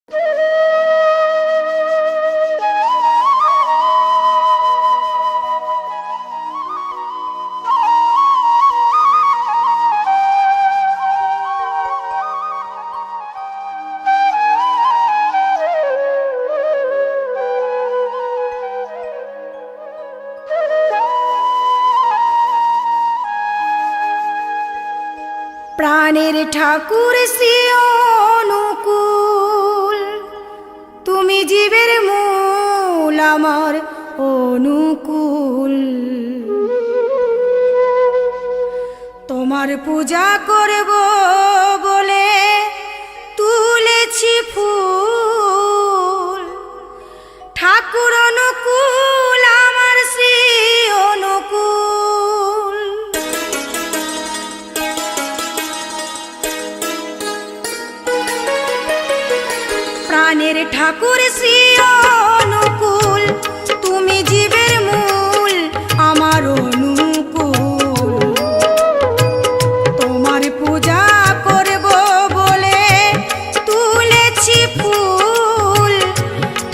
প্রাণের ঠাকুর শ্রী অনুকূল, তুমি জীবের মূল আমার অনুকূল। তোমার পূজা করব বলে তুলেছি ফুল, ঠাকুর অনুকূল আমার শ্রী অনুকূল। প্রাণের ঠাকুর শ্রী অনুকূল, তুমি জীবের মূল আমার অনুকূল। তোমার পূজা করব বলে তুলেছি ফুল,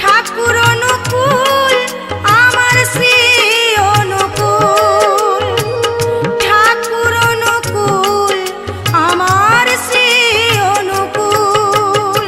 ঠাকুর অনুকূল আমার শ্রী অনুকূল। ঠাকুর অনুকূল আমার শ্রী অনুকূল।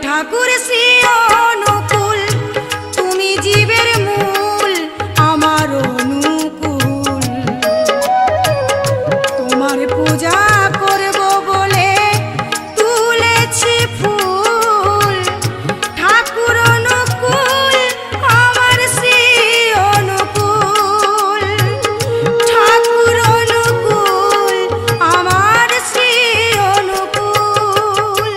ঠাকুর শ্রী অনুকূল, তুমি জীবের মূল আমার অনুকূল। তোমার পূজা করব বলে তুলেছি ফুল, ঠাকুর অনুকূল আমার শ্রী অনুকূল। ঠাকুর অনুকূল আমার শ্রী অনুকূল।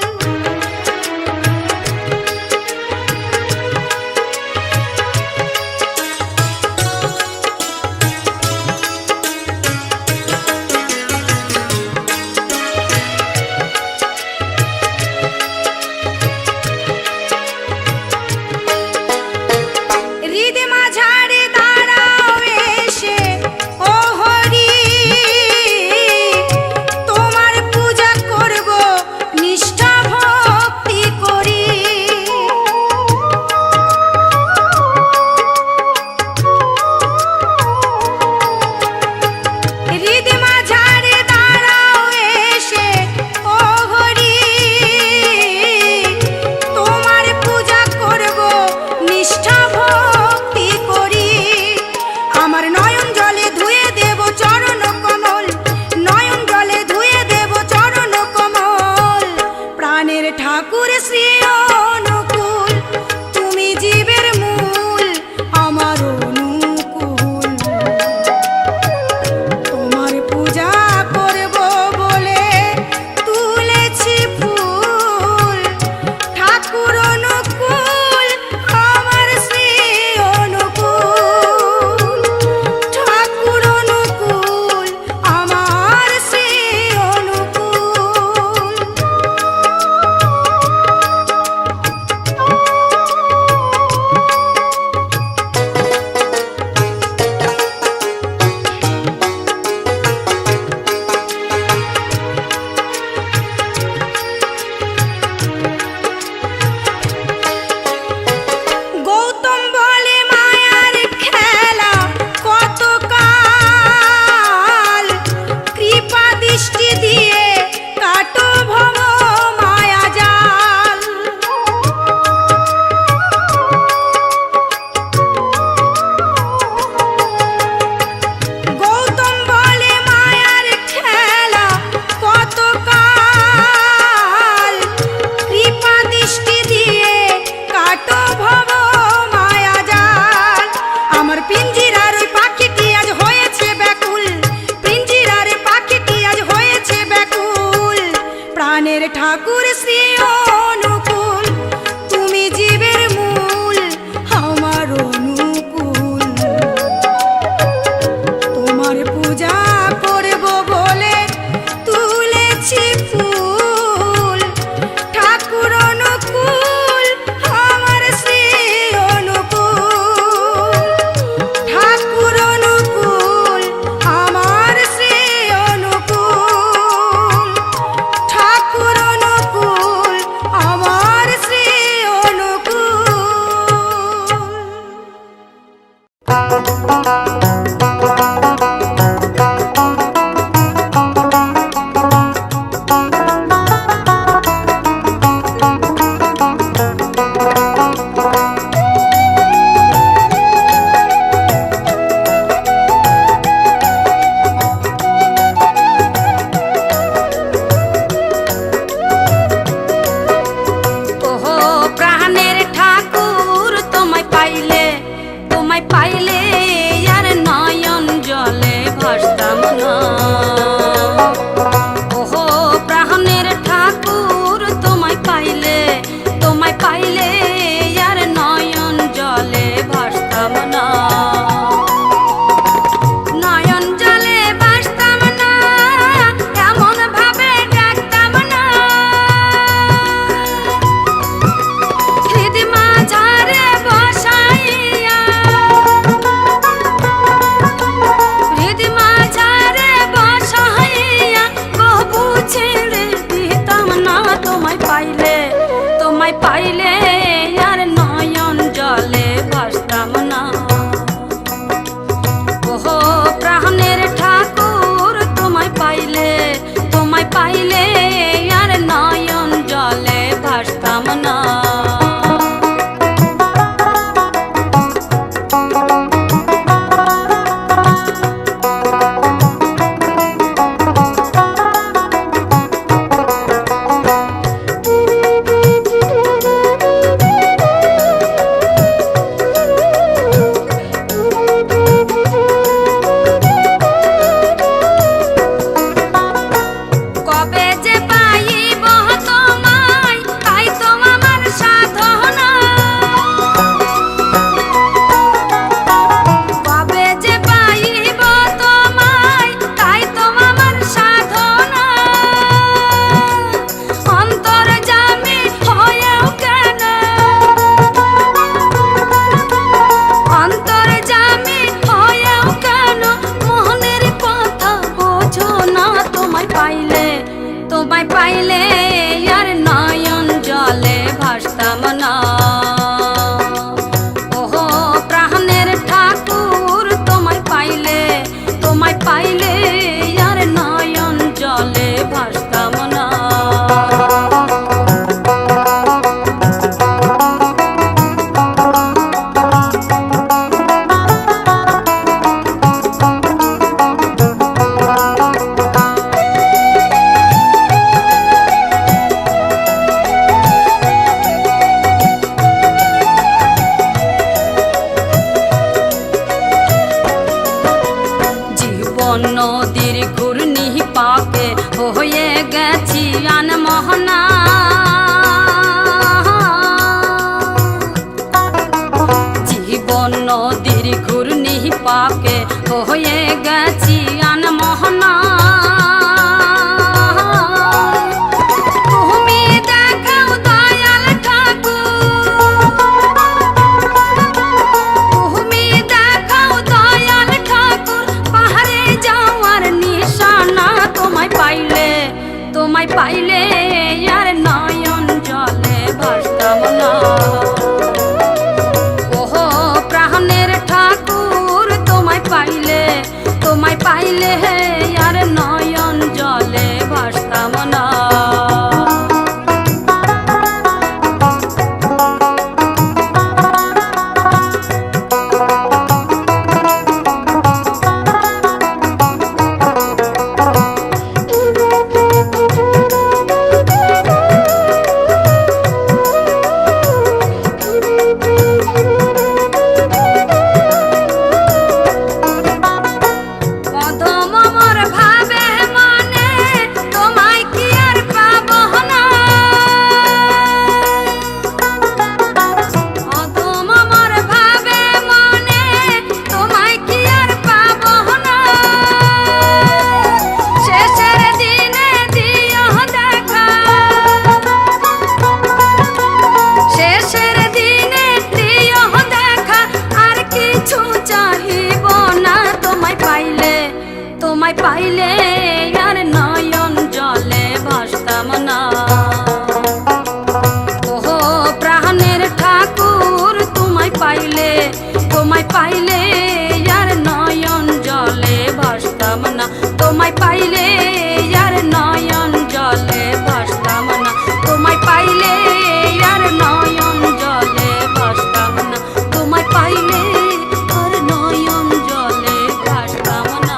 ঠাকুর শ্রী অনুকূল, তুমি জীবের মূল আমার অনুকূল। তোমার পূজা করব বলে তুলেছি ফুল, ঠাকুর অনুকূল আমার শ্রী অনুকূল। ঠাকুর অনুকূল আমার শ্রী অনুকূল। ঠাকুর শ্রী অনুকূল, তুমি জীবের মূল আমার অনুকূল। তোমার পূজা করব বলে তুলেছি ফুল, ঠাকুর অনুকূল আমার শ্রী অনুকূল, ঠাকুর অনুকূল আমার শ্রী অনুকূল, ঠাকুর অনুকূল আমার শ্রী ওহো প্রাণের ঠাকুর, তোমায় পাইলে আর নয়ন জলে ভাসতাম না। ওহো প্রাণের ঠাকুর, তোমায় পাইলে আর নয়ন জলে ভাসতাম না। নয়ন জলে ভাসতাম না, এমন ভাবে ডাকতাম না। হৃদ মাঝারে বসাইয়া, হৃদ মাঝারে বসাইয়া কবু ছেড়ে দিতাম না। তোমায় পাইলে আর নয়ন জলে ভাসতাম না। ওহো প্রাণের ঠাকুর, তোমায় পাইলে আর নয়ন জলে ভাসতাম না। কবে যে পাইব তোমায়, তাই তো আমার সাধনা। কবে যে পাইব তোমায়, তাই তো আমার সাধনা। অন্তর্যামী হয়েও কেন, অন্তর্যামী হয়েও কেন মনের কথা বোঝো না। তোমায় পাইলে আর নয়ন জলে ভাসতাম না। ওহো প্রাণের ঠাকুর, তোমায় পাইলে আর নয়ন জলে ভাসতাম না। জীবন নদীর ঘূর্ণি পাকে হয়ে গেছি আনমোহনা। জীবন নদীর ঘূর্ণি পাকে হয়ে গেছি আনমোহনা। তুমি দেখাও দয়াল ঠাকুর, তুমি দেখাও দয়াল ঠাকুর পাহাড়ে যাওয়ার নিশানা। তোমায় পাইলে আর নয়ন জলে ভাসতাম না। ওহো প্রাণের ঠাকুর, তোমায় পাইলে তোমায় পাইলে আর নয়ন জলে ভাসতাম না, তোমায় পাইলে আর নয়ন জলে ভাসতাম না, তোমায় পাইলে আর নয়ন জলে ভাসতাম না, তোমায় পাইলে আর নয়ন জলে ভাসতাম না।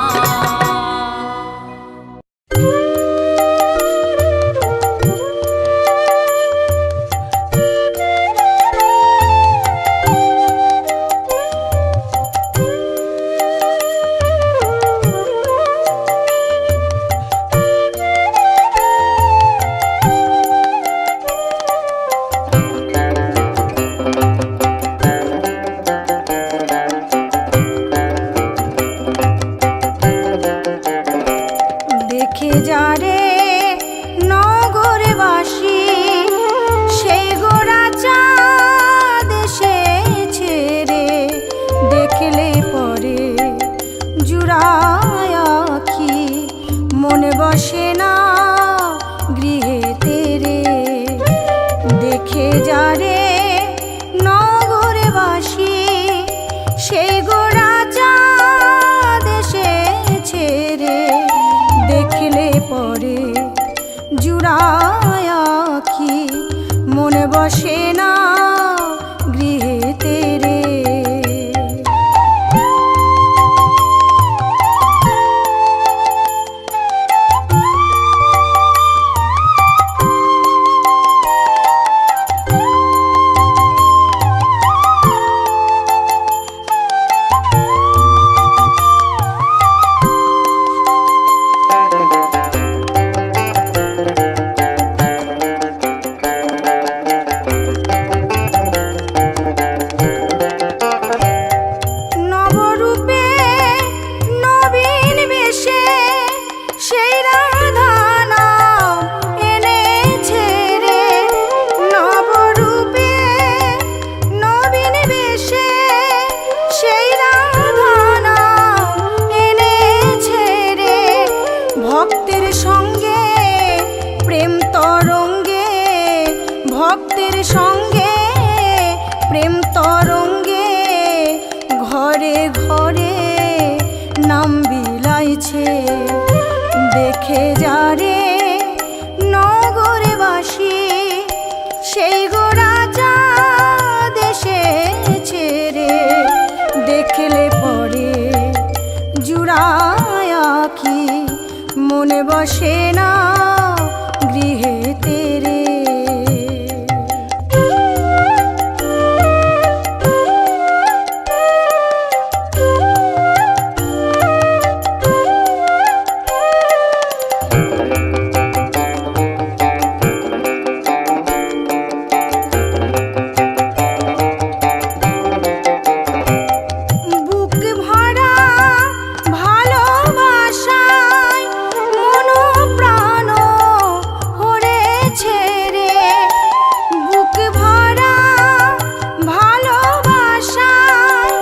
দেখে যারে নগরবাসী সেই গোরা চাঁদ এসেছে রে, দেখলে পরে জুড়ায় আখি মনে বসে না গৃহেতে রে। দেখে যারে নগরবাসী সেই গোরা চাঁদ এসেছে রে, দেখলে পরে জুড়ায় আখি মনে বসে না গৃহেতে রে। নবরূপে নবীন বেশে সেই রাধা নাম এনেছে রে, নবরূপে নবীন বেশে সেই রাধা নাম এনেছে রে। ভক্তের সঙ্গে প্রেম তরঙ্গে, ভক্তের সঙ্গে প্রেম তরঙ্গে ঘরে ঘরে নাম বিলাইছে। দেখে যারে নগরবাসী সেই গোরা চাঁদ এসেছে রে, দেখলে পরে জুড়ায় আখি মনে বসে না গৃহেতে রে। বুক ভরা ভালোবাসায় মন প্রাণ হরেছে রে, বুক ভরা ভালোবাসায়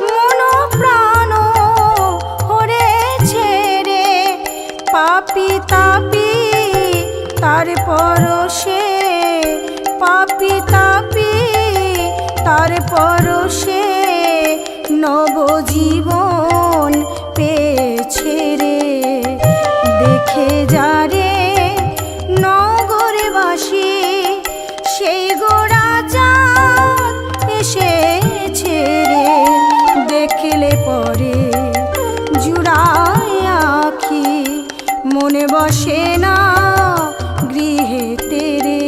মন প্রাণ হরেছে রে। পাপি তাপি তার পরশে, পাপি তাপি তার পরশে নবজীবন পেয়েছে রে। দেখে যারে নগরবাসী সেই গোরা চাঁদ এসেছে রে, দেখলে পরে জুড়ায় আখি মনে বসে না গৃহেতে রে।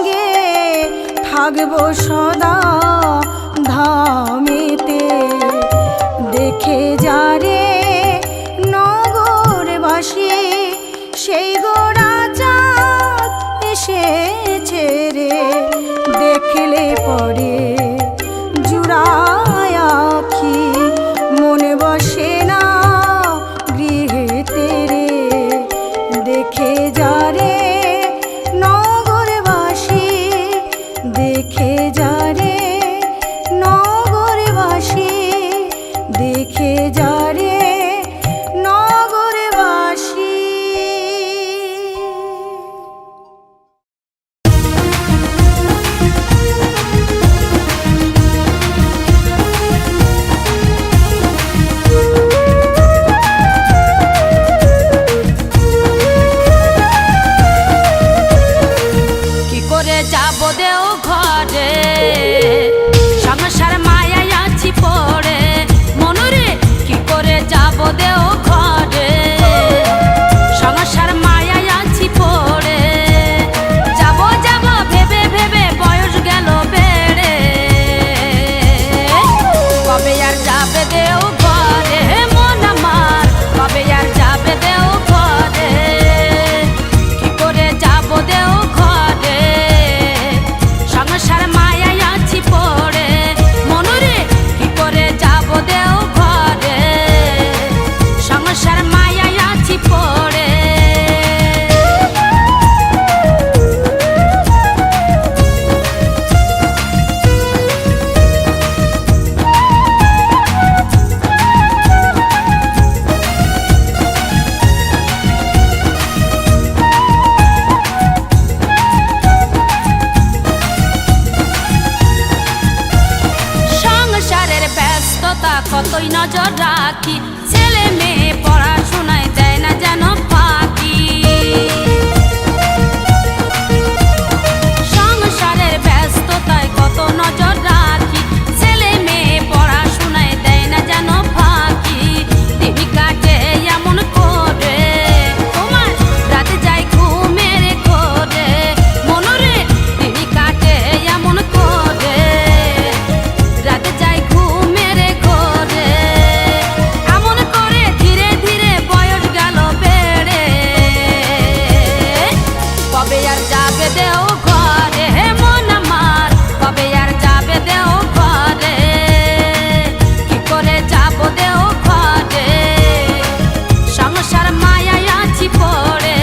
সঙ্গে থাকবো সদা ধামেতে। দেখে যারে নগরবাসী সেই গোড়া চাঁদ এসেছে রে, দেখলে পরে জুড়ায় আখি মনে বসে না গৃহেতে রে। দেখে যারে নগরবাসী, দেখে যারে নগরবাসী, দেখে যারে নগরবাসী। কি করে যাব দেও ঘরে, সংসার মায়ায় আছি পড়ে। মনুরে কি করে যাব দেও ঘরে, সংসার মায়ায় আছি পড়ে। যাব যাব ভেবে ভেবে বয়স গেল বেড়ে, কবে আর যাবে দেও ঘরে মন আমার, কবে আর যাবে দেও ঘরে। কি করে যাব দেও ঘরে, সংসার মায়ায় আছি পড়ে। মনুরে কি করে যাব দেও ঘরে, সংসার মায়ায় আছি পড়ে। সংসারের ব্যস্ততা কতই নজর রাখি, ছেলে মেয়ে পড়াশোনায় দেয় না যেন ফাঁকি। সংসারের ব্যস্ততায় কত নজর রাখি, ছেলে মেয়ে পড়াশোনায় দেয় না যেন ফাঁকি। দিন কাটে এমন করে তোমার রাতে যায় ঘুমের ঘোরে। মনুরে দিন কাটে এমন করে রাতে যায় ঘুমের ঘোরে। এমন করে ধীরে ধীরে বয়স গেল বেড়ে, কবে আর যাবে দেও ঘরে মন আমার, কবে আর যাবে দেও ঘরে। কি করে যাব দেও ঘরে, সংসার মায়ায় আছি পড়ে।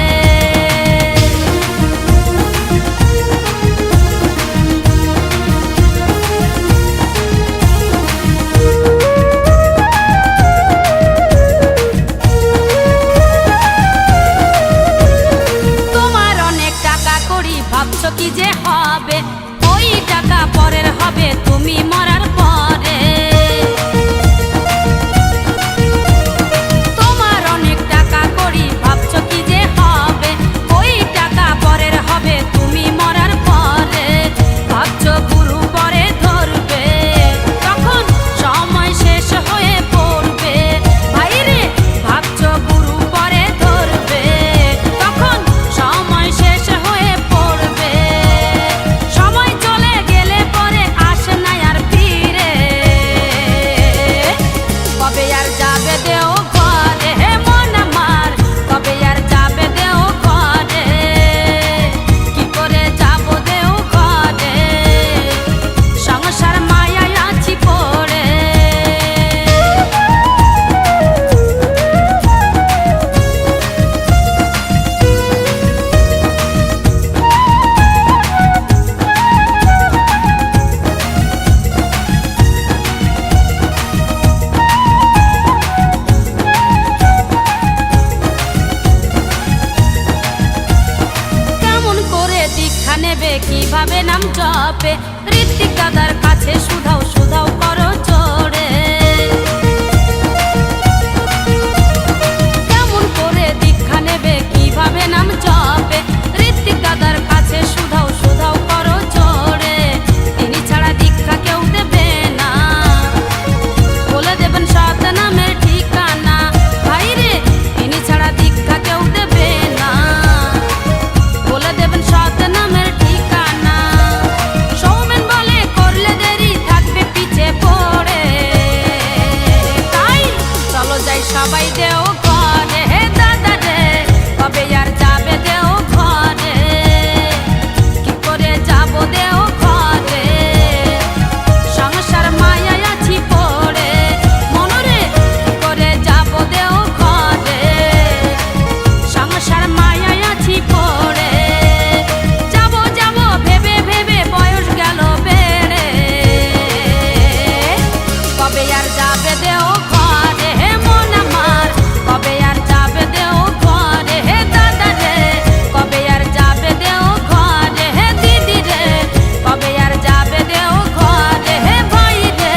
তোমার অনেক টাকা করি ভাবছো কি যে হবে, ওই টাকা পরের হবে তুমি মরার পরে। তোমার অনেক টাকা করি ভাবছো কি যে হবে, ওই টাকা পরের হবে তুমি মরার পরে। ভাবছো গুরু পরে ধরবে, তখন সময় শেষ হয়ে পড়বে। ভাইরে ভাবছো গুরু পরে ধরবে, তখন সময় শেষ হয়ে পড়বে। সময় চলে গেলে পরে আসে না আর ফিরে, কবে আর যাবে দেও ঘরে মন আমার, কবে আর যাবে দেও ঘরে। কি করে যাব দেও ঘরে, সংসার মায়ায় আছি পড়ে। কেমন করে দীক্ষা নেবে, কিভাবে নাম জপে, ঋত্বিক দাদার কাছে শুধাও শুধাও করো চড়ে। কেমন করে দীক্ষা নেবে, কিভাবে নাম জপে, ঋত্বিক দাদার কাছে শুধাও শুধাও করো চড়ে। তিনি ছাড়া দীক্ষা কেউ দেবে না, বলে দেবেন সৎ নামের ঠিকানা। ভাইরে তিনি ছাড়া দীক্ষা কেউ দেবে না, বলে দেবেন সৎ নামের ঠিকানা। দেও ঘরে সংসার মায়া আছি পড়ে মনরে কি করে যাব দেও ঘরে সংসার মায়া আছি পড়ে যাব যাব ভেবে ভেবে বয়স গেল বেড়ে কবে আর যাবে দেও ঘরে হে মন আমার কবে আর যাবে দেও ঘরে হে দাদা রে কবে আর যাবে দেও ঘরে হে দিদি রে কবে আর যাবে দেও ঘরে হে ভাই রে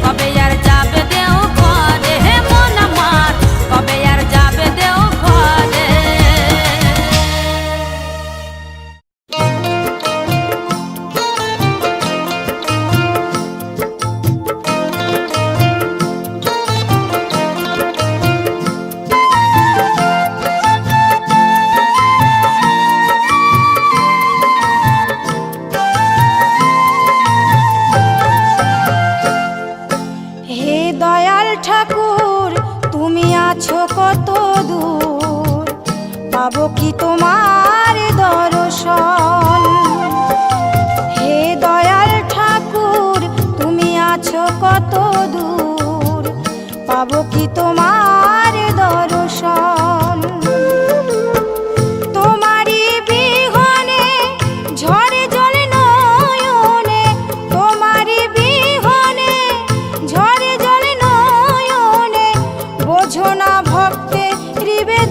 কবে আর যাবে দেও ঘরে হে মন আমার কবে আর যাবে দেও ঘরে হে দয়াল ঠাকুর তুমি আছো কত দূর পাবো কি তোমার দর্শন হে দয়াল ঠাকুর তুমি আছো কত দূর পাবো কি তোমার দর্শন তোমারি বিহনে ঝরে জলে নয়নে তোমারি বিহনে ঝরে জলে নয়নে বোঝো না ভক্তে নিবেদন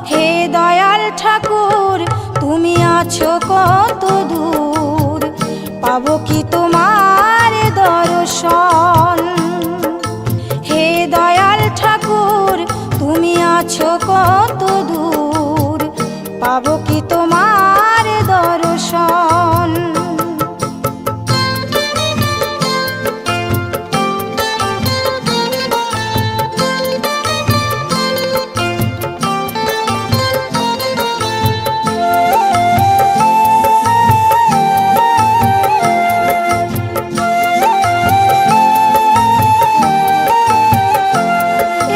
হে দয়াল ঠাকুর তুমি আছো কত দূর পাবো কি তোমার দর্শন হে দয়াল ঠাকুর তুমি আছো কত দূর পাবো কি তোমার দর্শন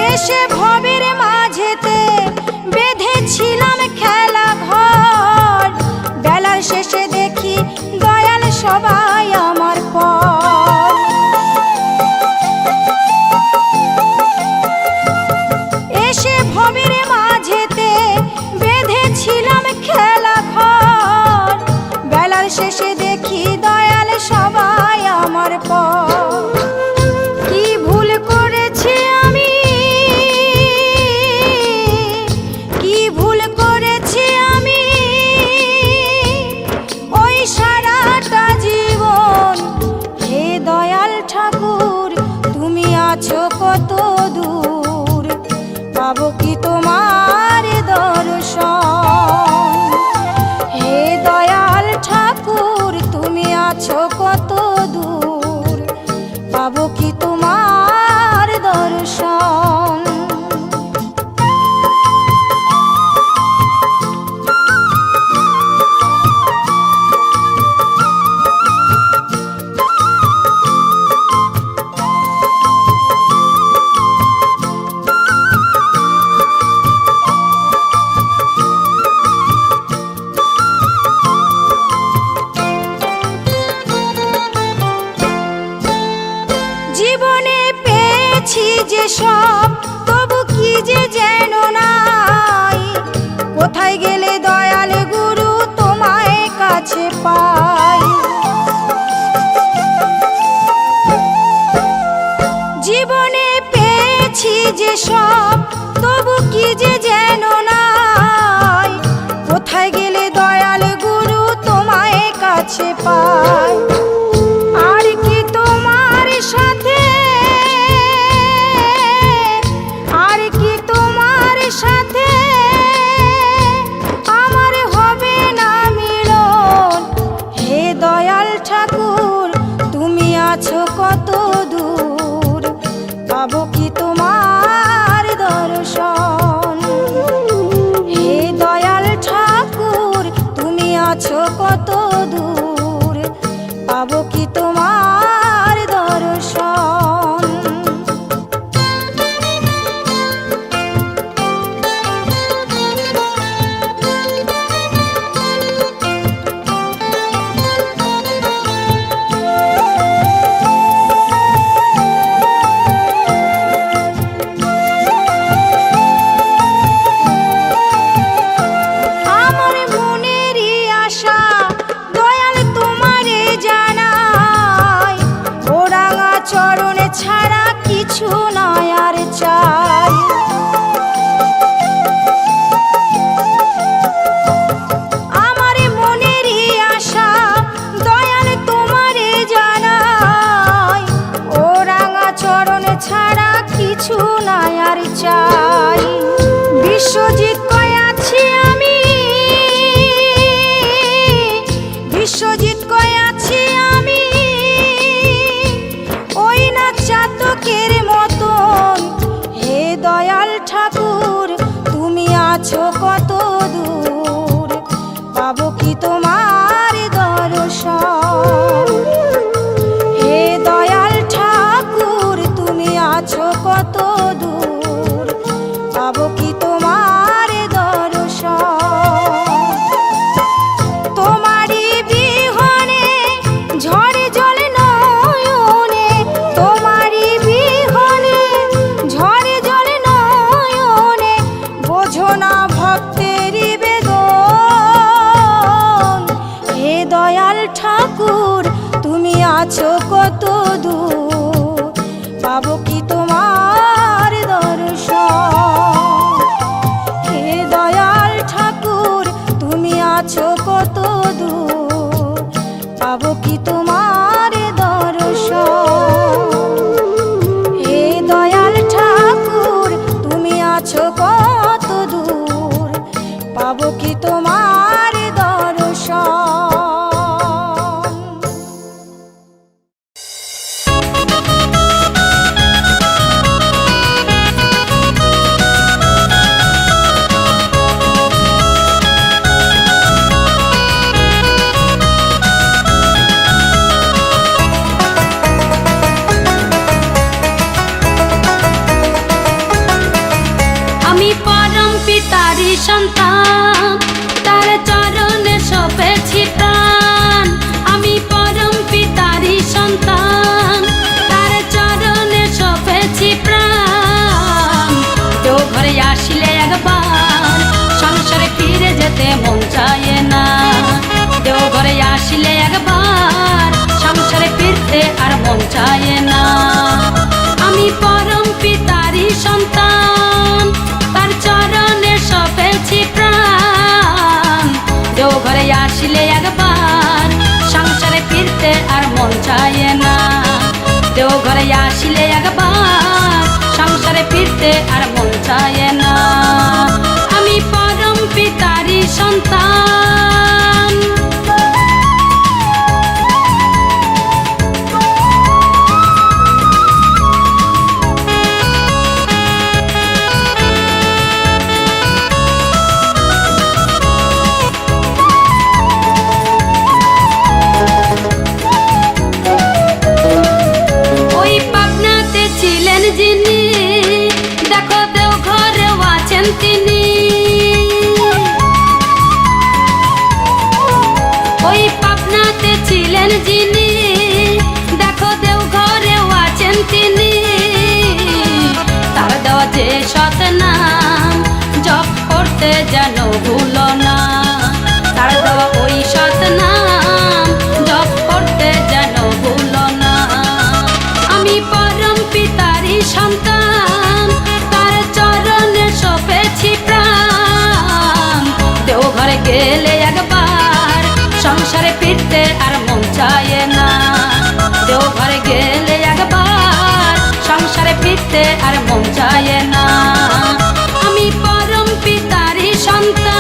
এসে ভবের মাঝেতে বেঁধেছিলাম খেলা ঘর বেলার শেষে দেখি দয়াল সবাই আমার পর এসে ভবের মাঝেতে বেঁধেছিলাম খেলা ঘর বেলার শেষে দেখি দয়াল সবাই আমার পর কি ভুল করেছি আমি কি ভুল করেছি আমি ওই সারাটা জীবন হে দয়াল ঠাকুর তুমি আছো কত দূর পাবো কি তোমার দর্শন হে দয়াল ঠাকুর তুমি আছো কত দূর পাবো কি তোমার দর্শন জীবনে পেয়েছি যে সব তবু কি যে যেন নাই কোথায় গেলে দয়াল গুরু তোমায় কাছে পাই জীবনে পেয়েছি যে সব তবু কি যে যেন নাই কোথায় গেলে দয়াল গুরু তোমায় কাছে পাই আর কি তোমার সাথে আর কি তোমার সাথে আমার হবে না মিলন হে দয়াল ঠাকুর তুমি আছো কত দূর পাবো কি তোমার দর্শন হে দয়াল ঠাকুর তুমি আছো কত দূর পাবো কি তোমার দর্শন কিছু নয় আর চাই। আমার মনেরই আশা দয়াল তোমারে জানাই, ও রাঙা চরণ ছাড়া কিছু নয় আর চাই। বিশ্বজিৎ কয় আছি আমি, বিশ্বজিৎ কয় আছি আমি, ওই না চাতকের মতন। হে দয়াল ঠাকুর তুমি আছো কত দূর, পাবো কি তোমার দর্শন। হে দয়াল ঠাকুর তুমি আছো কত দূর, পাবো কি তোমার দর্শন। তোমারই বিহনে ঝরে জল নয়নে, তোমারই বিহনে ঝরে জল নয়নে, বোঝো না ভক্তেরই বেদন। হে দয়াল ঠাকুর তুমি আছো কত দূর, পাবো কি তোমার দর্শন। হে দয়াল ঠাকুর তুমি আছো কত দূর, পাবো কি তোমার দর্শন। হে দয়াল ঠাকুর তুমি আছো কত দূর, পাবো কি তোমার দর্শন। আমি পরম পিতারি সন্তান, তার চরণে সপেছি প্রাণ। আমি পরম পিতারি সন্তান, তার চরণে সপেছি প্রাণ। কেউ ঘরে আসলে একবার সংসারে ফিরে যেতে মন চায় না, কেউ ঘরে আসলে একবার সংসারে ফিরতে আর মন চায় না। আমি পরম পিতারি সন্তান, তার চরণে সপেছি প্রাণ। কেউ ঘরে আসলে একবার সংসারে ফিরতে আর মন চায় না, কেউ ঘরে আসলে একবার সংসারে ফিরতে আর মন চায় না। আমি পরম পিতারি সন্তান। ওই পাবনাতে ছিলেন যিনি, দেখো দেওঘরেও আছেন তিনি। ওই পাবনাতে ছিলেন যিনি, দেখো দেওঘরেও আছেন তিনি। তার দেওয়া যে সৎ নাম জপ করতে যেন ভুলো না, তার দেওয়া ওই সৎ নাম জপ করতে যেন ভুলো না। আমি পরম পিতারি সন্তান, তার চরণে সপেছি প্রাণ। দেওঘরে গেলে একবার সংসারে ফিরতে আর মন চায় না, দেওঘরে গেলে একবার সংসারে ফিরতে আর মন চায় না। আমি পরম পিতারি সন্তান।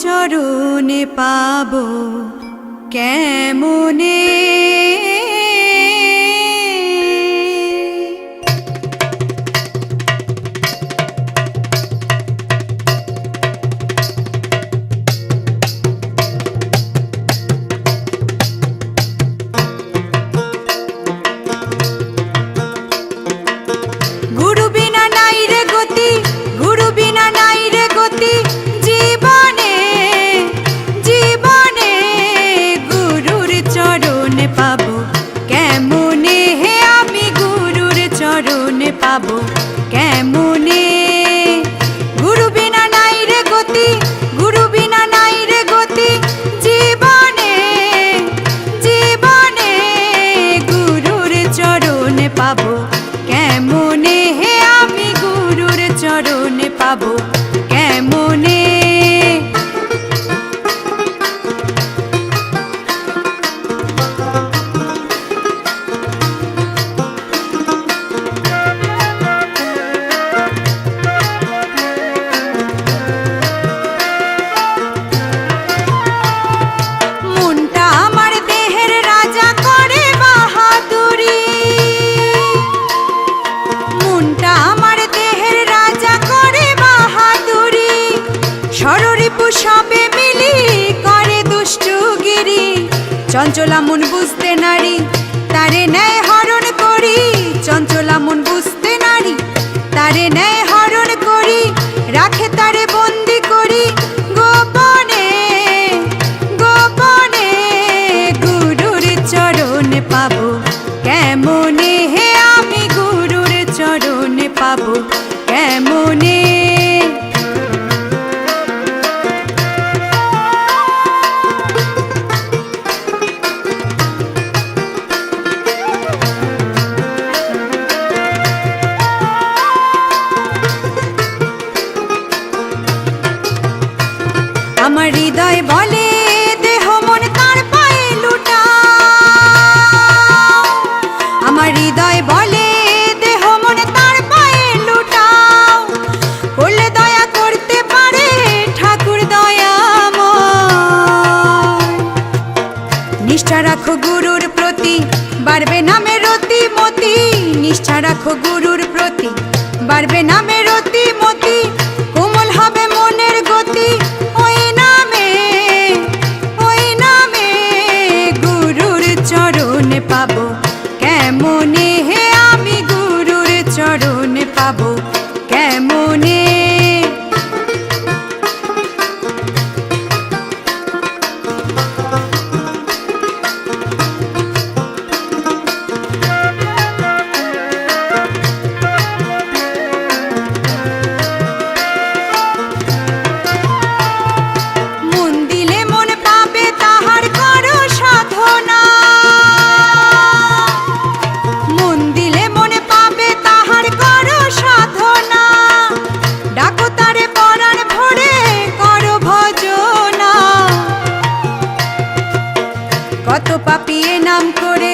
চরণে পাবো কেমনে। গুরু বিনা নাই রে গতি, গুরু বিনা নাই রে গতি, জীবনে জীবনে গুরুর চরণে পাবো কেমনে হে, আমি গুরুর চরণে পাবো কেমনে। গুরু বিনা নাই রে গতি, গুরু বিনা নাই রে গতি, জীবনে জীবনে গুরুর চরণে পাবো কেমনে হে, আমি গুরুর চরণে পাবো কেমনে। মনটা আমার দেহের রাজা করে বাহাদুরি, মনটা আমার দেহের রাজা করে বাহাদুরি, ষড়রিপু সবে মিলি করে দুষ্টুগিরি। চঞ্চলা মন বুঝতে নারী তারে ন্যায় হরণ করি, চঞ্চলা মন বুঝতে নারী তারে ন্যায় হরণ করি, রাখে তারে বন্দি করি গোপনে গোপনে। গুরুর চরণে পাবো কেমনে হে, আমি গুরুর চরণে পাবো কেমনে। আমার হৃদয় বলে দেহ মন তার পায়ে লুটাও, আমার হৃদয় বলে দেহ মন তার পায়ে লুটাও, করলে দয়া করতে পারে ঠাকুর দয়াময়। নিষ্ঠা রাখো গুরুর প্রতি বাড়বে নামে রতি মতি, নিষ্ঠা রাখো গুরুর প্রতি বাড়বে নামে রতি মতি, কোমল হবে মনের গতি ওই নামে ওই নামে। গুরুর চরণে পাবো কেমনে হে, আমি গুরুর চরণে পাবো কেমনে। মন দিলে মন পাবে তাহার করো সাধনা, মন দিলে মন পাবে তাহার করো সাধনা, ডাকো তারে পরাণ ভরে করো ভজনা। কত পাপিয়ে নাম করে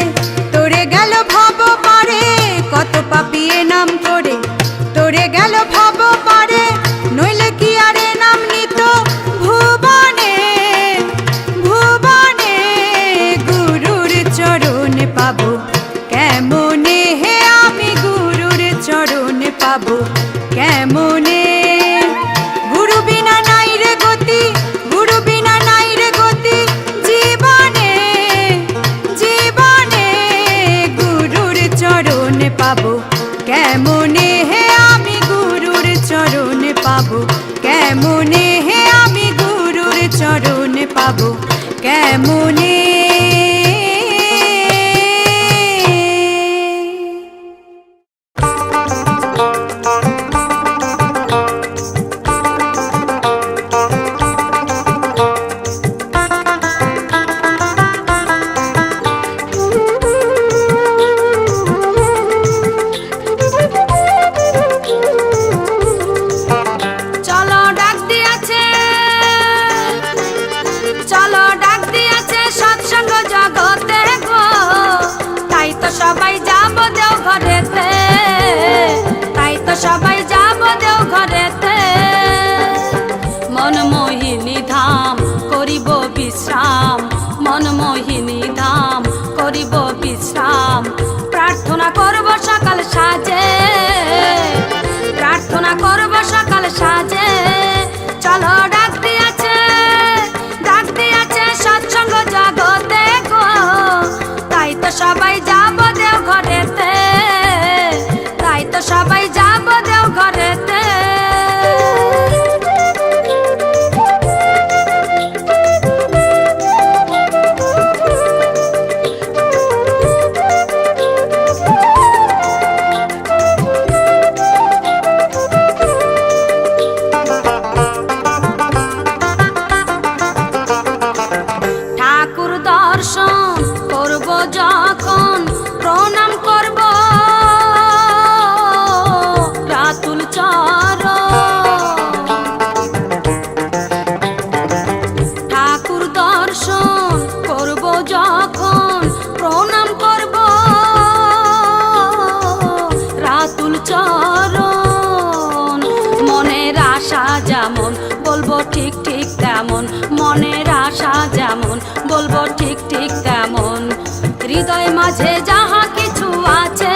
তোরে গেল ভব পারে, কত পাপিয়ে নাম করে তোরে গেল ভব পারে, নইলে কি আরে নাম নিত ভুবনে ভুবনে। গুরুর চরণে পাবো কেমনে হে, আমি গুরুর চরণে পাবো কেমনে। গুরু বিনা নাই রে গতি, গুরু বিনা নাই রে গতি, জীবনে জীবনে গুরুর চরণে পাবো কেমনে হে, আমি গুরুর চরণে পাবো কেমনে হে, আমি গুরুর চরণে পাবো কেমনে। চলো ডাক দিয়াছে, চলো ডাক দিয়াছে সৎ প্রার্থনা করব সকাল সাজে, প্রার্থনা করব সকাল সাজে। চলো ডাক দিয়েছে সৎসঙ্গ জগতে গো, তাই তো সবাই যাব দেও ঘরেতে, তাই তো সবাই যাব দেও ঘরেতে। ঠাকুর দর্শন করব যখন প্রণাম করব রাতুল চরণ। ঠাকুর দর্শন করব যখন প্রণাম করব রাতুল চরণ। মনের আশা যেমন বলবো ঠিক ঠিক তেমন, মনের আশা যেমন বলবো ঠিক ঠিক তেমন। হৃদয় মাঝে যাহা কিছু আছে,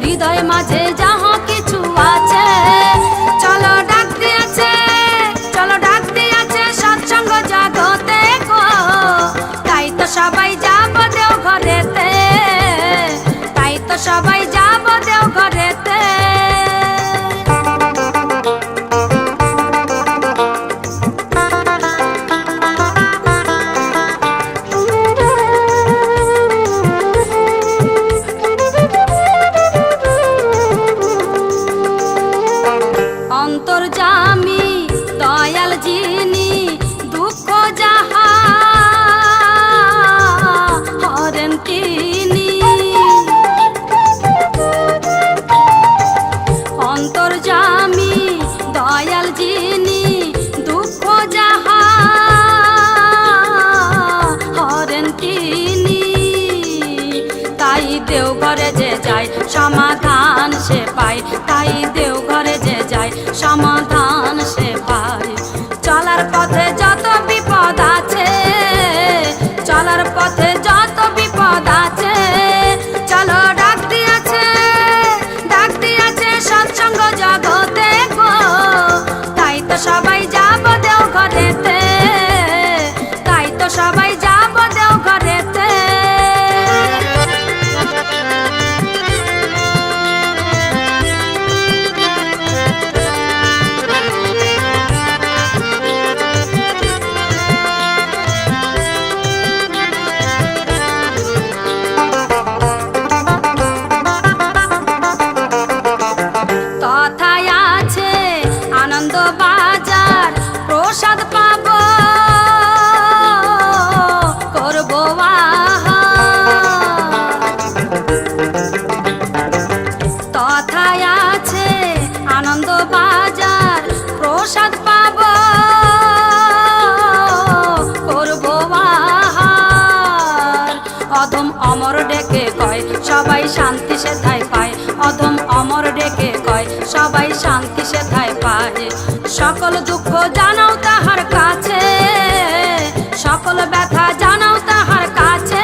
হৃদয় মাঝে যাহা কিছু আছে, চলো ডাক দিয়েছে, চলো ডাক দিয়েছে সৎসঙ্গ জগতে গো, তাই তো সবাই যাব দেও ঘরেতে, তাই তো সবাই যাব দেও ঘরেতে। অন্তর্যামী দয়াল যিনি দুঃখ যাহা হরেন তিনি, অন্তর্যামী দয়াল যিনি দুঃখ যাহা হরেন তিনি। তাই দেওঘরে যে যায় সমাধান সে পায়, তাই দেওঘরে যে যায় সমাধান সে পায়। চলার পথে যত বিপদ আছে, চলার পথে যত বিপদ আছে, চলো ডাক দিয়েছে সৎসঙ্গ জগতে গো, তাই তো সবাই যাব দেও ঘরেতে, তাই তো সবাই যাব দেও ঘরেতে। তথায় আছে আনন্দ বাজার, প্রসাদ পাব করব তথায় আছে আনন্দ বাজার, প্রসাদ পাব করব অধম অমর ডেকে কয় সবাই শান্তি সেথায় পায়, অধম অমর ডেকে কয় সবাই শান্তি সেথায় পায়। সকল দুঃখ জানাও তাহার কাছে, সকল ব্যথা জানাও তাহার কাছে,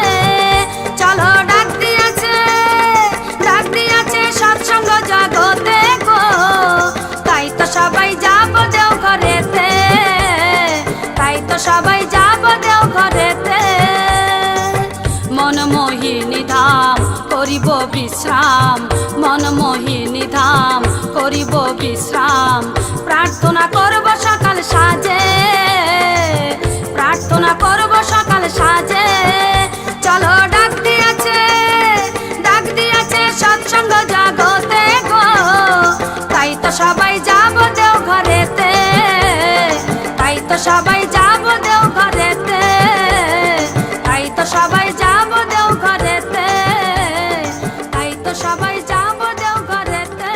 চলো ডাক দিয়েছে সৎসঙ্গ জগতে গো, তাই তো সবাই যাব দেও ঘরেতে, তাই তো সবাই যাব দেও ঘরেতে। মনমোহিনী ধাম করিব বিশ্রাম, মনমোহিনী ধাম করিব বিশ্রাম। প্রার্থনা করব সকাল সাজে, প্রার্থনা করব সকাল সাজে। চলো ডাক দিয়েছে সৎসঙ্গ জগতে গো, তাই তো সবাই যাব দেও ঘরেতে, তাই তো সবাই যাব দেও ঘরেতে, তাই তো সবাই যাব দেও ঘরেতে, তাই তো সবাই যাব দেও ঘরেতে।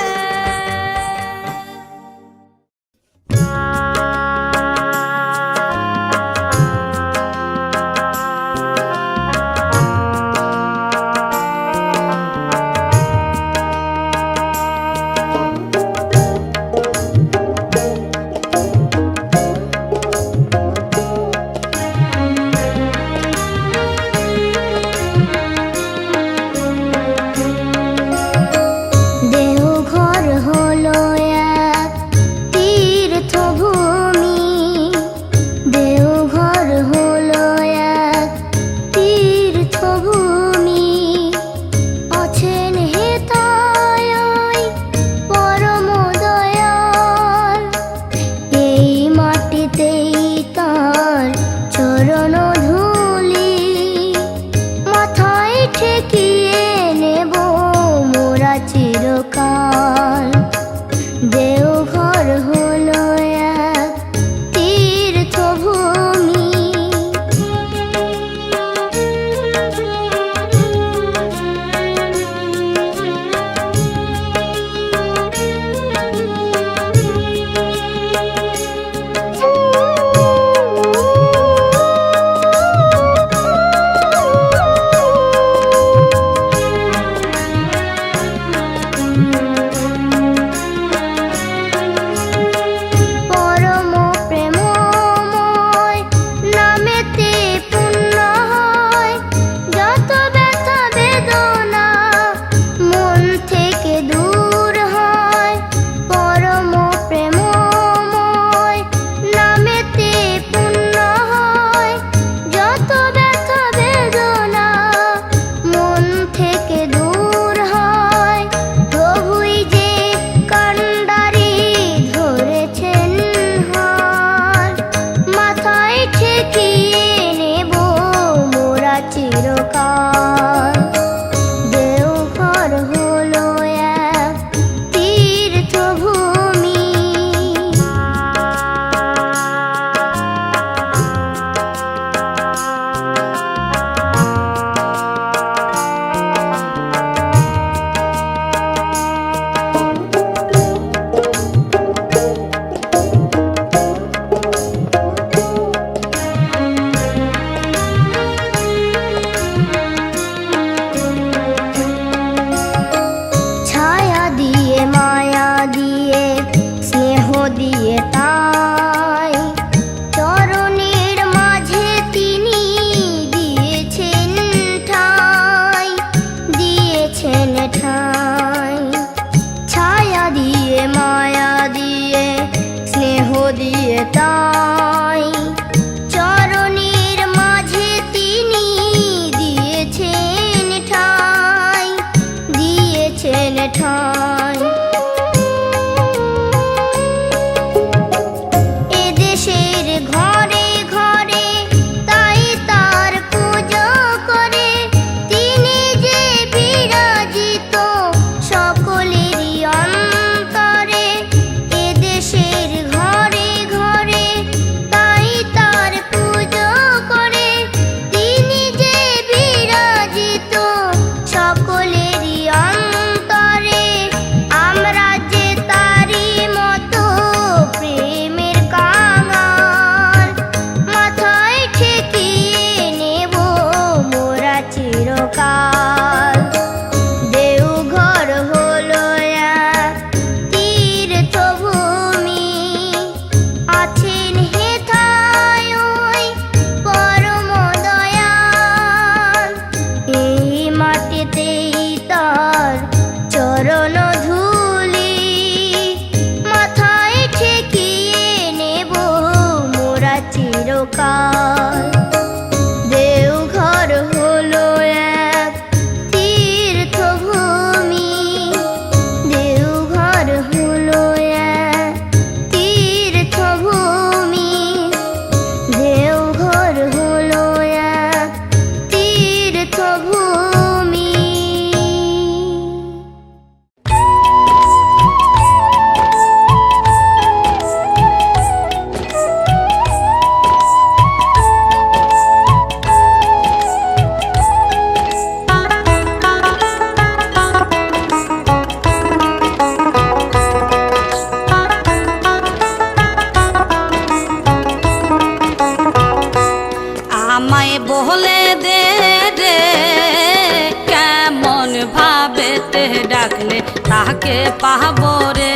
তাকে পাবো রে।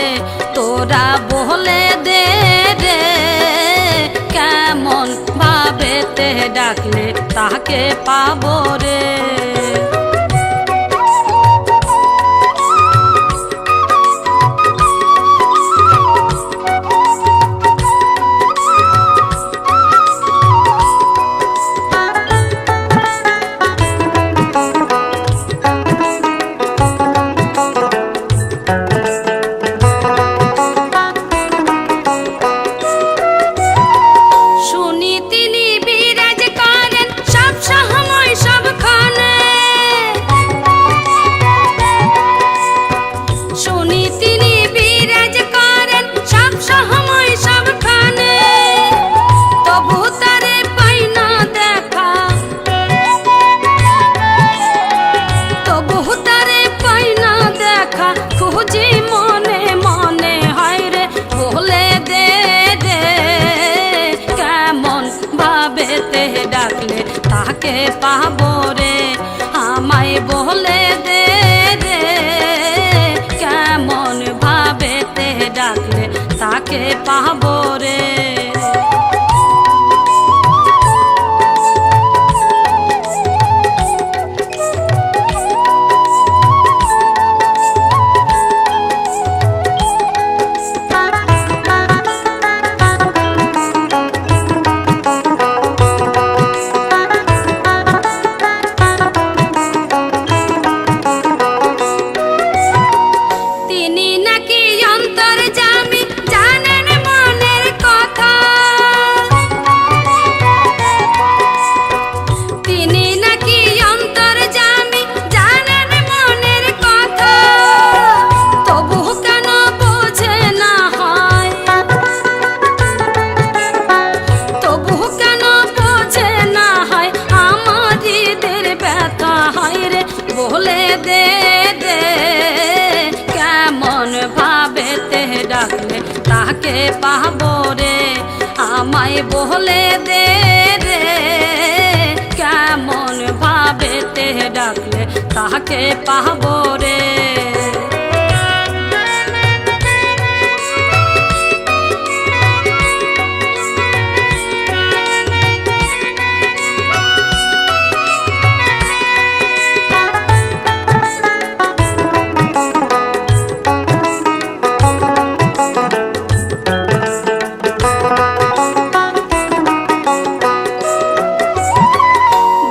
তোরা বলে দে রে কেমন ভাবেতে ডাকলে তাকে পাবো রে। শুনি তিনি বিরাজ করেন সব সময় সবখানে, শুনি তিনি বিরাজ করেন সব সময় সবখানে, তবু তারে পাই না দেখা, তবু তারে পাই না দেখা, খুঁজি মনে মনে হয় রে বলে দে রে কেমন ভাবেতে ডাকলে তাকে পাবো রে। আমায় বলে দে রে কেমন ভাবেতে ডাকলে তাকে পাবো রে। তিনি নাকি অন্তর্যামী জানেন মনের কথা, তিনি নাকি অন্তর্যামী জানেন মনের কথা, তবু কেন বোঝে না হয়, তবু কেন বোঝে না হয় আমার হৃদের ব্যথা হয় রে বলে দে রে কেমন ভাবেতে ডাকলে তাকে পাবো রে। আমায় বলে দে রে কেমন ভাবেতে ডাকলে তাকে পাবো রে।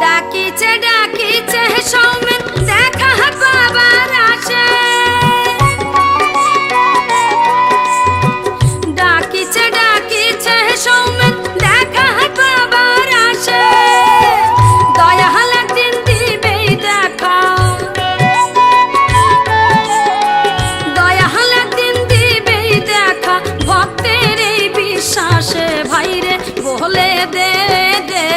ডাকিছে ডাকিছে সৌমেন দেখা পাবার আসে, ডাকিছে ডাকিছে সৌমেন দেখা পাবার আসে, দয়াল একদিন দিবেই দেখা, দয়াল একদিন দিবেই দেখা, ভক্তের এই বিশ্বাসে ভাইরে বলে দে দে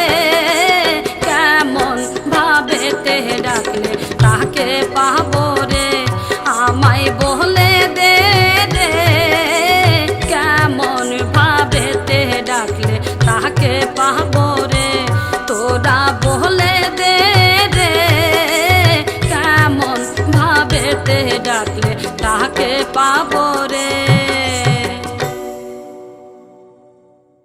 কেমন ভাবেতে ডাকলে তাকে পাবো রে। আমায় বলে দে রে কেমন ভাবেতে ডাকলে তাকে পাবো রে। তোরা বলে দে রে কেমন ভাবেতে ডাকলে